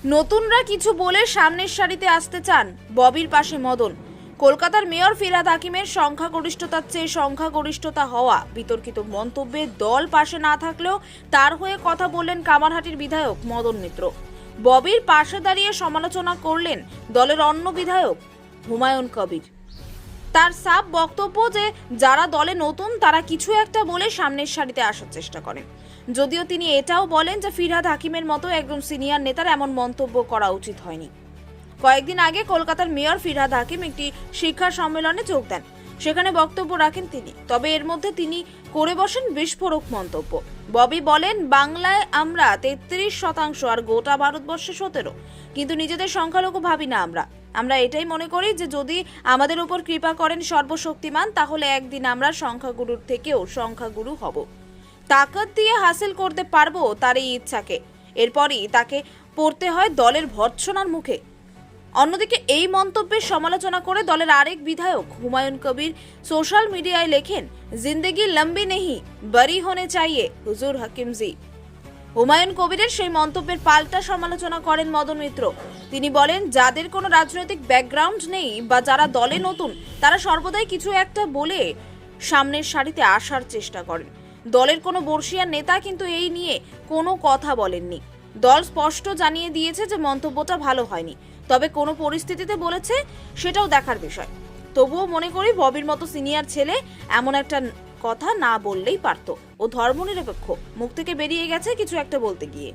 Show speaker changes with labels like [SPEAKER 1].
[SPEAKER 1] নতুনরা কিছু বলে সামনের সারিতে আসতে চান, ববির পাশে মদন। কলকাতার মেয়র ফিরহাদ হাকিমের সংখ্যাগরিষ্ঠতার চেয়ে সংখ্যাগরিষ্ঠতা হওয়া বিতর্কিত মন্তব্যে দল পাশে না থাকলেও তার হয়ে কথা বললেন কামারহাটির বিধায়ক মদন মিত্র। ববির পাশে দাঁড়িয়ে সমালোচনা করলেন দলের অন্য বিধায়ক হুমায়ুন কবির। তার সাফ বক্তব্য যে যারা দলে নতুন তারা কিছু একটা বলে সামনের সারিতে আসার চেষ্টা করেন। যদিও তিনি এটাও বলেন যে ফিরহাদ হাকিমের মতো একজন সিনিয়র নেতার এমন মন্তব্য করা উচিত হয়নি। কয়েকদিন আগে কলকাতার মেয়র ফিরহাদ হাকিম একটি শিক্ষা সম্মেলনে যোগ দেন, সেখানে বক্তব্য রাখেন তিনি। তবে এর মধ্যে তিনি করে বসেন বিস্ফোরক মন্তব্য। ববি বলেন, বাংলায় আমরা 33% আর গোটা ভারতবর্ষে 17, কিন্তু নিজেদের সংখ্যালঘু ভাবি না। আমরা এটাই মনে করি যে যদি আমাদের উপর কৃপা করেন সর্বশক্তিমান, তাহলে একদিন আমরা সংখ্যাগুরুর থেকেও সংখ্যাগুরু হব। তাকত দিয়ে হাসিল করতে পারবো তার এই ইচ্ছাকে। এরপরই তাকে পড়তে হয় দলের ভর্ৎসনার মুখে। অন্যদিকে এই মন্তব্যের সমালোচনা করে দলের আরেক বিধায়ক হুমায়ুন কবির সোশ্যাল মিডিয়ায় লেখেন, জিন্দেগি লম্বি নেহি, বরি হোনে চাইয়ে হুজুর হাকিম জি। হুমায়ুন কবিরের সেই মন্তব্যের পাল্টা সমালোচনা করেন মদন মিত্র। তিনি বলেন, যাদের কোনো রাজনৈতিক ব্যাকগ্রাউন্ড নেই বা যারা দলে নতুন, তারা সর্বদাই কিছু একটা বলে সামনের সারিতে আসার চেষ্টা করেন। দলের কোনো বর্ষিয়ান নেতা কিন্তু এই নিয়ে কোনো কথা বলেননি। দল স্পষ্ট জানিয়ে দিয়েছে যে মন্তব্যটা ভালো হয়নি, তবে কোনো পরিস্থিতিতে বলেছে সেটাও দেখার বিষয়। তবুও মনে করি ববির মতো সিনিয়র ছেলে এমন একটা কথা না বললেই পারত। ও ধর্মনিরপেক্ষ, মুখ থেকে বেরিয়ে গেছে কিছু একটা বলতে গিয়ে।